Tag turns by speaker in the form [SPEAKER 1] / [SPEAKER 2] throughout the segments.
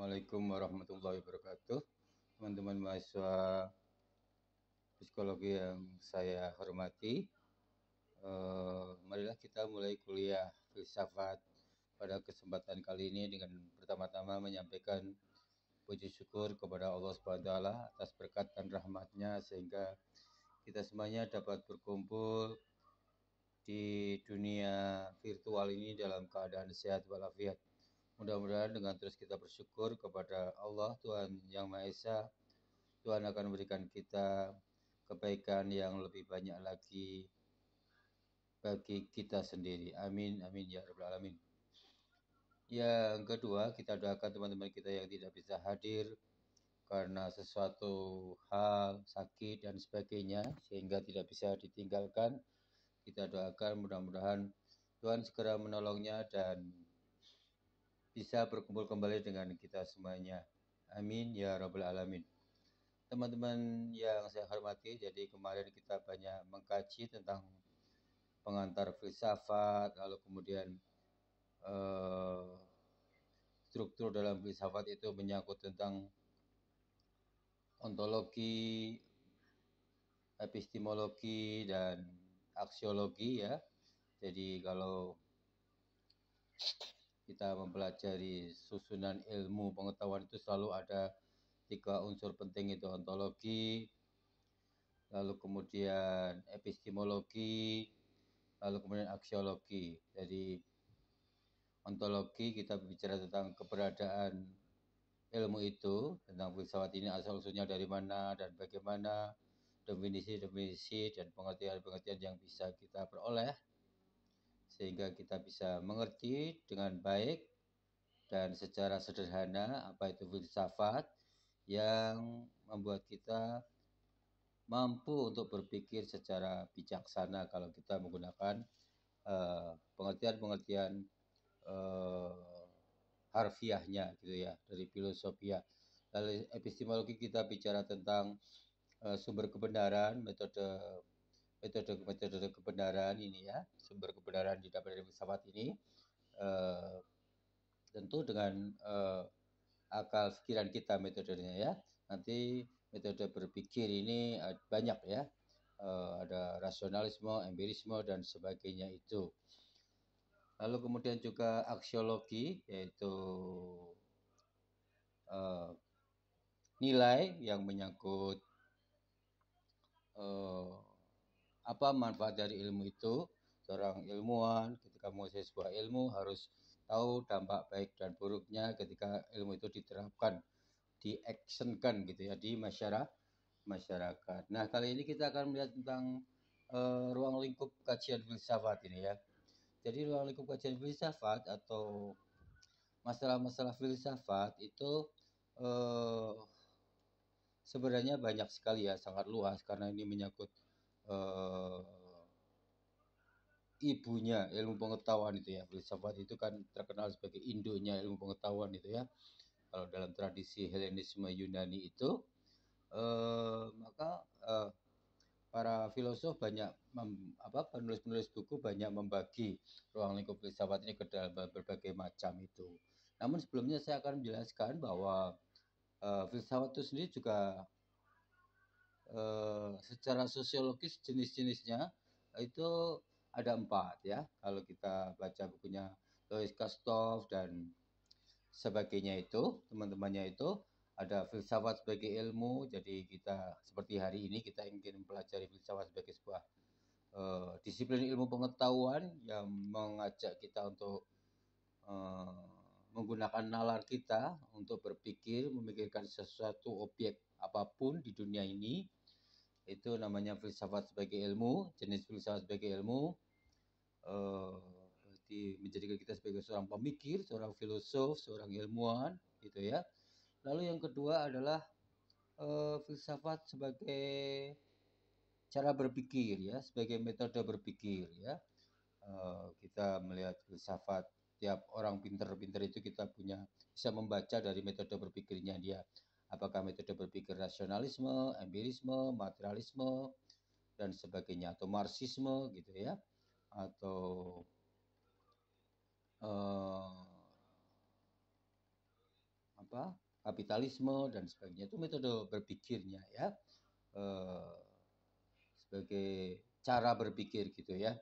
[SPEAKER 1] Assalamualaikum warahmatullahi wabarakatuh. Teman-teman mahasiswa psikologi yang saya hormati, marilah kita mulai kuliah filsafat pada kesempatan kali ini dengan pertama-tama menyampaikan puji syukur kepada Allah SWT atas berkat dan rahmatnya sehingga kita semuanya dapat berkumpul di dunia virtual ini dalam keadaan sehat walafiat. Mudah-mudahan dengan terus kita bersyukur kepada Allah Tuhan Yang Maha Esa, Tuhan akan memberikan kita kebaikan yang lebih banyak lagi bagi kita sendiri. Amin, amin ya rabbal alamin. Yang kedua, kita doakan teman-teman kita yang tidak bisa hadir karena sesuatu hal, sakit dan sebagainya sehingga tidak bisa ditinggalkan. Kita doakan mudah-mudahan Tuhan segera menolongnya dan bisa berkumpul kembali dengan kita semuanya. Amin ya rabbal alamin. Teman-teman yang saya hormati, jadi kemarin kita banyak mengkaji tentang pengantar filsafat, lalu kemudian struktur dalam filsafat itu menyangkut tentang ontologi, epistemologi, dan aksiologi ya. Jadi kalau kita mempelajari susunan ilmu pengetahuan itu selalu ada 3 unsur penting, itu ontologi, lalu kemudian epistemologi, lalu kemudian aksiologi. Jadi ontologi kita bicara tentang keberadaan ilmu itu, tentang filsafat ini asal-usulnya dari mana dan bagaimana, definisi-definisi dan pengertian-pengertian yang bisa kita peroleh sehingga kita bisa mengerti dengan baik dan secara sederhana apa itu filsafat yang membuat kita mampu untuk berpikir secara bijaksana kalau kita menggunakan pengertian-pengertian harfiahnya gitu ya dari filosofia. Lalu epistemologi kita bicara tentang sumber kebenaran, metode kebenaran ini ya, sumber kebenaran didapat dari filsafat ini tentu dengan akal pikiran kita metodenya ya. Nanti metode berpikir ini banyak ya, ada rasionalisme, empirisme dan sebagainya itu. Lalu kemudian juga aksiologi, yaitu nilai yang menyangkut apa manfaat dari ilmu itu. Seorang ilmuwan ketika menguasai sebuah ilmu harus tahu dampak baik dan buruknya ketika ilmu itu diterapkan, diactionkan gitu ya di masyarakat. Nah, kali ini kita akan melihat tentang ruang lingkup kajian filsafat ini ya. Jadi ruang lingkup kajian filsafat atau masalah-masalah filsafat itu sebenarnya banyak sekali ya, sangat luas karena ini menyangkut ibunya ilmu pengetahuan itu ya. Filsafat itu kan terkenal sebagai induknya ilmu pengetahuan itu ya. Kalau dalam tradisi Helenisme Yunani itu maka para filosof banyak penulis-penulis buku banyak membagi ruang lingkup filsafat ini ke dalam berbagai macam itu. Namun sebelumnya saya akan menjelaskan bahwa filsafat itu sendiri juga secara sosiologis jenis-jenisnya itu ada 4 ya. Kalau kita baca bukunya Louis Kastov dan sebagainya itu, teman-temannya itu ada filsafat sebagai ilmu. Jadi kita seperti hari ini kita ingin mempelajari filsafat sebagai sebuah disiplin ilmu pengetahuan yang mengajak kita untuk menggunakan nalar kita untuk berpikir, memikirkan sesuatu objek apapun di dunia ini. Itu namanya filsafat sebagai ilmu, jenis filsafat sebagai ilmu. Menjadikan kita sebagai seorang pemikir, seorang filosof, seorang ilmuwan gitu ya. Lalu yang kedua adalah filsafat sebagai cara berpikir ya, sebagai metode berpikir ya. Kita melihat filsafat tiap orang pinter-pinter itu kita bisa membaca dari metode berpikirnya dia. Apakah metode berpikir rasionalisme, empirisme, materialisme dan sebagainya, atau marxisme gitu ya, atau kapitalisme dan sebagainya. Itu metode berpikirnya ya, sebagai cara berpikir gitu ya.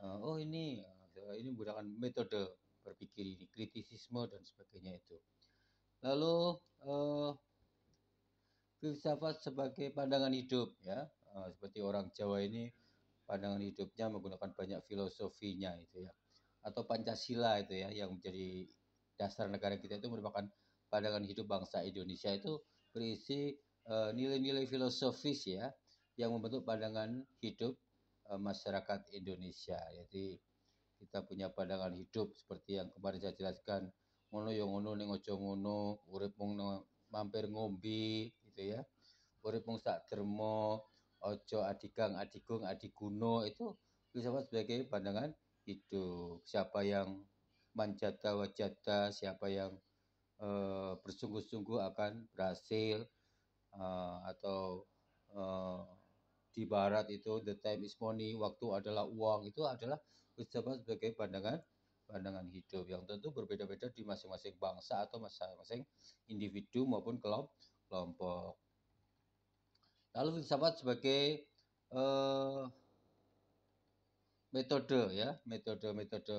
[SPEAKER 1] Oh ini menggunakan metode berpikir ini, kritisisme dan sebagainya itu. Lalu filsafat sebagai pandangan hidup ya, seperti orang Jawa ini pandangan hidupnya menggunakan banyak filosofinya itu ya, atau Pancasila itu ya yang menjadi dasar negara kita itu merupakan pandangan hidup bangsa Indonesia, itu berisi nilai-nilai filosofis ya yang membentuk pandangan hidup masyarakat Indonesia. Jadi kita punya pandangan hidup seperti yang kemarin saya jelaskan, ngono yo ngono ning aja ngono, urip mung mampir ngombe gitu ya. Urip mung sak derma, aja adigang adigung adiguno, itu filsafat sebagai pandangan hidup. Siapa yang manjata wajata, siapa yang bersungguh-sungguh akan berhasil, atau di barat itu the time is money, waktu adalah uang, itu adalah filsafat sebagai pandangan hidup yang tentu berbeda-beda di masing-masing bangsa atau masing-masing individu maupun kelompok. Lalu filsafat sebagai metode ya, metode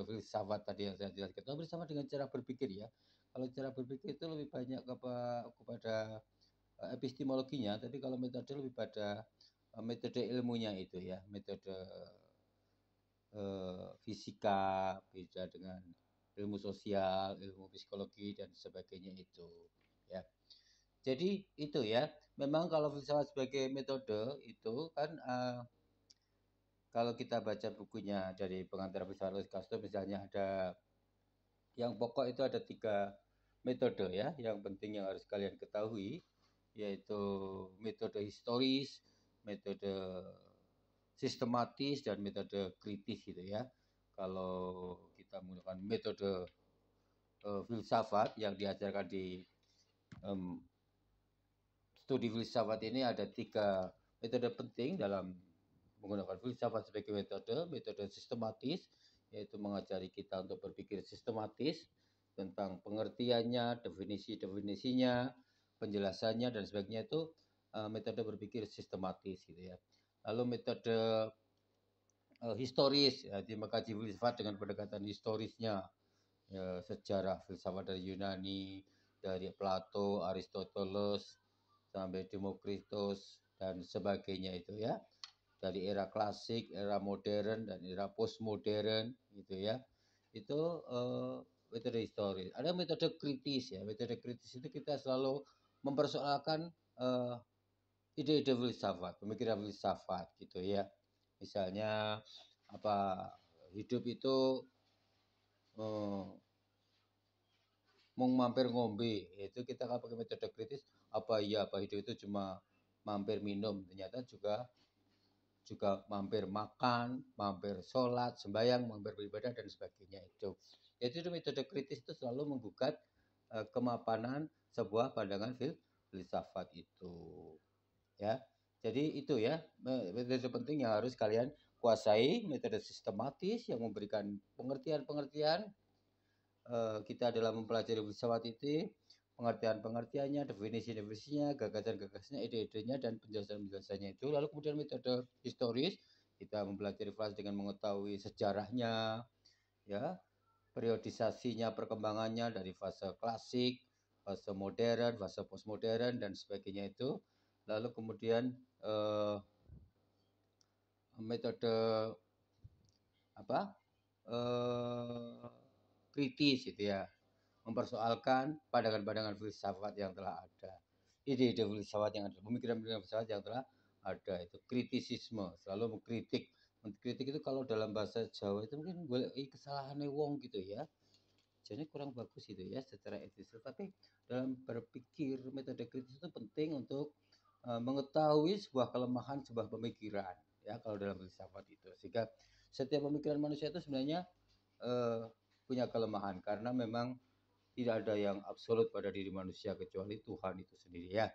[SPEAKER 1] filsafat tadi yang saya jelaskan. Itu bersama dengan cara berpikir ya. Kalau cara berpikir itu lebih banyak kepada epistemologinya, tapi kalau metode lebih pada metode ilmunya itu ya, metode fisika, beda dengan ilmu sosial, ilmu psikologi dan sebagainya itu ya. Jadi itu ya, memang kalau filsafat sebagai metode itu kan kalau kita baca bukunya dari pengantar filsafat Louis Castro misalnya, ada yang pokok itu ada 3 metode ya, yang penting yang harus kalian ketahui, yaitu metode historis, metode sistematis dan metode kritis gitu ya. Kalau kita menggunakan metode filsafat yang diajarkan di studi filsafat ini, ada 3 metode penting dalam menggunakan filsafat sebagai metode. Metode sistematis, yaitu mengajari kita untuk berpikir sistematis tentang pengertiannya, definisi-definisinya, penjelasannya dan sebagainya, itu metode berpikir sistematis gitu ya. Lalu metode historis, jadi mengkaji filsafat dengan pendekatan historisnya, ya, sejarah filsafat dari Yunani, dari Plato, Aristoteles sampai Demokritus dan sebagainya itu ya, dari era klasik, era modern dan era postmodern gitu ya. Itu metode historis. Ada metode kritis ya. Metode kritis itu kita selalu mempersoalkan ide-ide filsafat, pemikiran filsafat gitu ya. Misalnya hidup itu mau mampir ngombe, itu kita kalau pakai metode kritis, apa hidup itu cuma mampir minum, ternyata juga mampir makan, mampir sholat, sembahyang, mampir beribadah dan sebagainya itu. Jadi metode kritis itu selalu menggugat kemapanan sebuah pandangan filsafat itu. Ya. Jadi itu ya, metode penting yang harus kalian kuasai, metode sistematis yang memberikan pengertian-pengertian kita dalam mempelajari filsafat itu, pengertian-pengertiannya, definisi-definisinya, gagasan-gagasannya, ide-idenya dan penjelasan-penjelasannya itu. Lalu kemudian metode historis, kita mempelajari filsafat dengan mengetahui sejarahnya, ya, periodisasinya, perkembangannya dari fase klasik, fase modern, fase postmodern dan sebagainya itu. Lalu kemudian metode kritis gitu ya, mempersoalkan pandangan-pandangan filsafat yang telah ada, ide-ide filsafat yang ada, pemikiran-pemikiran filsafat yang telah ada. Itu kritisisme, selalu mengkritik. Mengkritik itu kalau dalam bahasa Jawa itu mungkin golek kesalahannya wong gitu ya, jadi kurang bagus itu ya secara etis. Tapi dalam berpikir, metode kritis itu penting untuk mengetahui sebuah kelemahan sebuah pemikiran ya, kalau dalam filsafat itu. Sehingga setiap pemikiran manusia itu sebenarnya punya kelemahan, karena memang tidak ada yang absolut pada diri manusia kecuali Tuhan itu sendiri ya.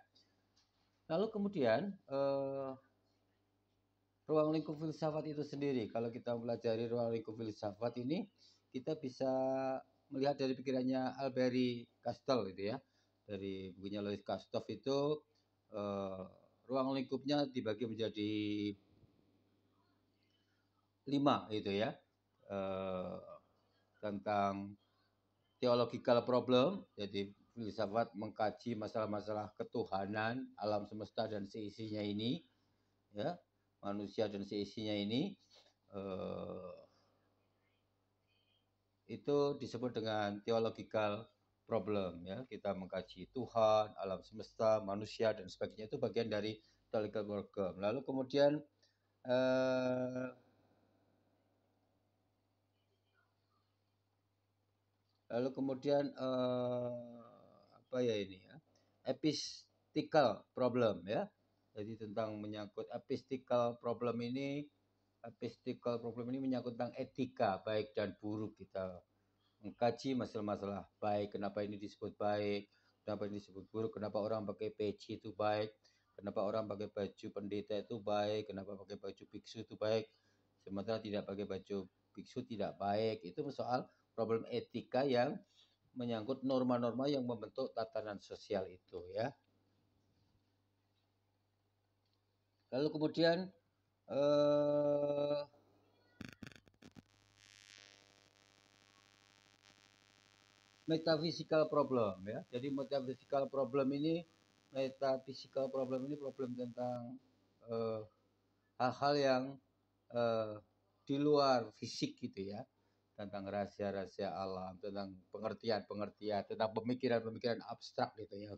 [SPEAKER 1] Lalu kemudian ruang lingkup filsafat itu sendiri. Kalau kita pelajari ruang lingkup filsafat ini, kita bisa melihat dari pikirannya Alberi Castel gitu ya. dari bukunya Louis Kastov itu ruang lingkupnya dibagi menjadi 5 itu ya. Tentang theological problem, jadi filsafat mengkaji masalah-masalah ketuhanan, alam semesta dan seisinya ini, ya, manusia dan seisinya ini, itu disebut dengan theological problem, ya. Kita mengkaji Tuhan, alam semesta, manusia dan sebagainya, itu bagian dari theological problem. Lalu kemudian apa ya ini ya? Epistical problem, ya. Jadi tentang menyangkut epistical problem ini menyangkut tentang etika baik dan buruk. Kita mengkaji masalah-masalah baik, kenapa ini disebut baik, kenapa ini disebut buruk, kenapa orang pakai peci itu baik, kenapa orang pakai baju pendeta itu baik, kenapa pakai baju biksu itu baik, sementara tidak pakai baju biksu tidak baik. Itu soal problem etika yang menyangkut norma-norma yang membentuk tatanan sosial itu, ya. Lalu kemudian metaphysical problem, ya. Jadi metaphysical problem ini problem tentang hal-hal yang di luar fisik gitu ya, tentang rahasia-rahasia alam, tentang pengertian-pengertian, tentang pemikiran-pemikiran abstrak gitu ya,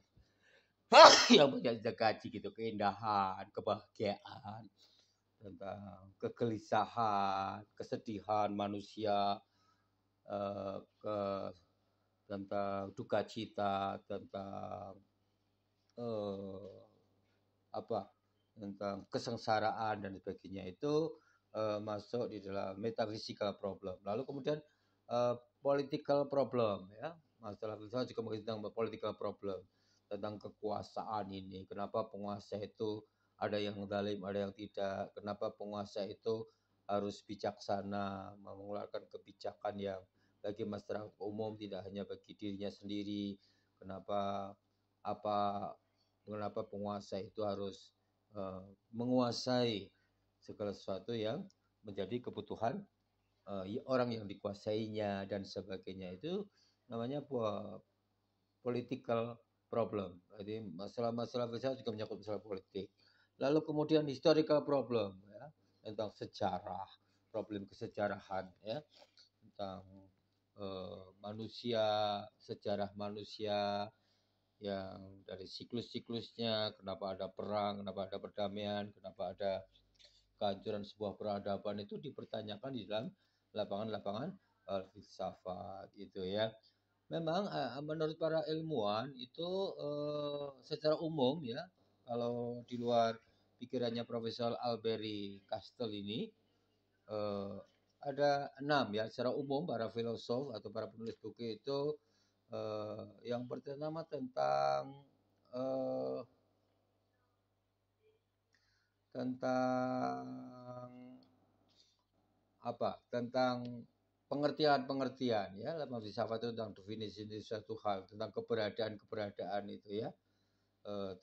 [SPEAKER 1] yang banyak kita kaji gitu, keindahan, kebahagiaan, tentang kegelisahan, kesedihan manusia, tentang duka cita, tentang apa, tentang kesengsaraan dan sebagainya, itu masuk di dalam metaphysical problem. Lalu kemudian political problem, ya, masalah filsafat juga mengenai tentang political problem, tentang kekuasaan ini. Kenapa penguasa itu ada yang zalim, ada yang tidak? Kenapa penguasa itu harus bijaksana, mengeluarkan kebijakan yang bagi masyarakat umum, tidak hanya bagi dirinya sendiri? Kenapa penguasa itu harus menguasai segala sesuatu yang menjadi kebutuhan orang yang dikuasainya dan sebagainya? Itu namanya political problem. Jadi masalah-masalah filsafat juga menyangkut masalah politik. Lalu kemudian historical problem, ya, tentang sejarah, problem kesejarahan, ya, tentang manusia, sejarah manusia yang dari siklus-siklusnya, kenapa ada perang, kenapa ada perdamaian, kenapa ada kehancuran sebuah peradaban, itu dipertanyakan di dalam lapangan-lapangan filsafat itu, ya. Memang menurut para ilmuwan itu secara umum, ya, kalau di luar pikirannya Profesor Alberi Castel ini, ada 6, ya, secara umum para filosof atau para penulis buku itu. Yang pertama tentang apa? Tentang pengertian-pengertian, ya. Dalam filsafat itu tentang definisi suatu hal, tentang keberadaan itu, ya.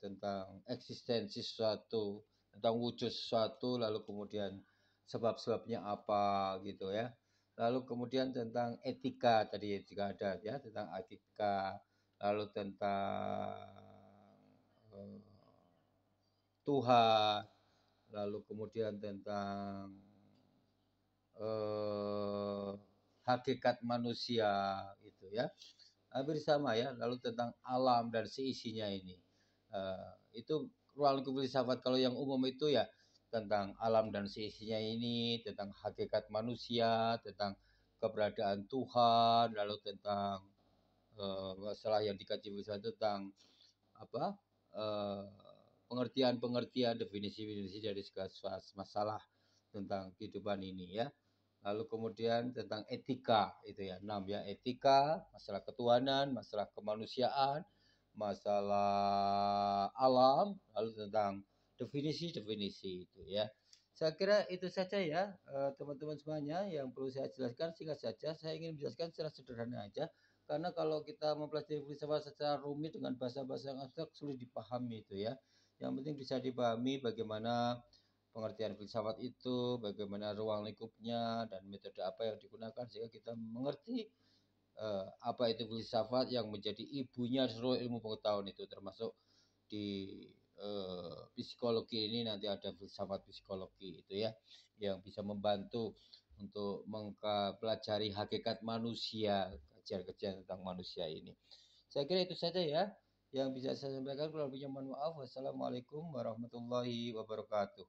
[SPEAKER 1] Tentang eksistensi sesuatu, tentang wujud sesuatu, lalu kemudian sebab-sebabnya apa gitu, ya. Lalu kemudian tentang etika tadi juga ada, ya, tentang etika, lalu tentang Tuhan, lalu kemudian tentang hakikat manusia gitu, ya. Hampir sama, ya. Lalu tentang alam dan seisinya ini. Itu ruang lingkup filsafat. Kalau yang umum itu ya tentang alam dan seisinya ini, tentang hakikat manusia, tentang keberadaan Tuhan, lalu tentang masalah yang dikaji filsafat tentang apa? Pengertian-pengertian, definisi-definisi dari segala masalah tentang kehidupan ini, ya. Lalu kemudian tentang etika itu, ya, 6, ya, etika, masalah ketuhanan, masalah kemanusiaan, masalah alam, lalu tentang definisi-definisi itu, ya. Saya kira itu saja, ya, teman-teman semuanya yang perlu saya jelaskan. Singkat saja, saya ingin menjelaskan secara sederhana aja karena kalau kita mempelajari filsafat secara rumit dengan bahasa-bahasa yang abstrak sulit dipahami itu ya. Yang penting bisa dipahami bagaimana pengertian filsafat itu, bagaimana ruang lingkupnya dan metode apa yang digunakan sehingga kita mengerti apa itu filsafat yang menjadi ibunya seluruh ilmu pengetahuan itu, termasuk di psikologi ini nanti ada filsafat psikologi itu ya, yang bisa membantu untuk mempelajari hakikat manusia, kajian-kajian tentang manusia ini. Saya kira itu saja ya yang bisa saya sampaikan. Kalau punya mohon maaf. Wassalamualaikum warahmatullahi wabarakatuh.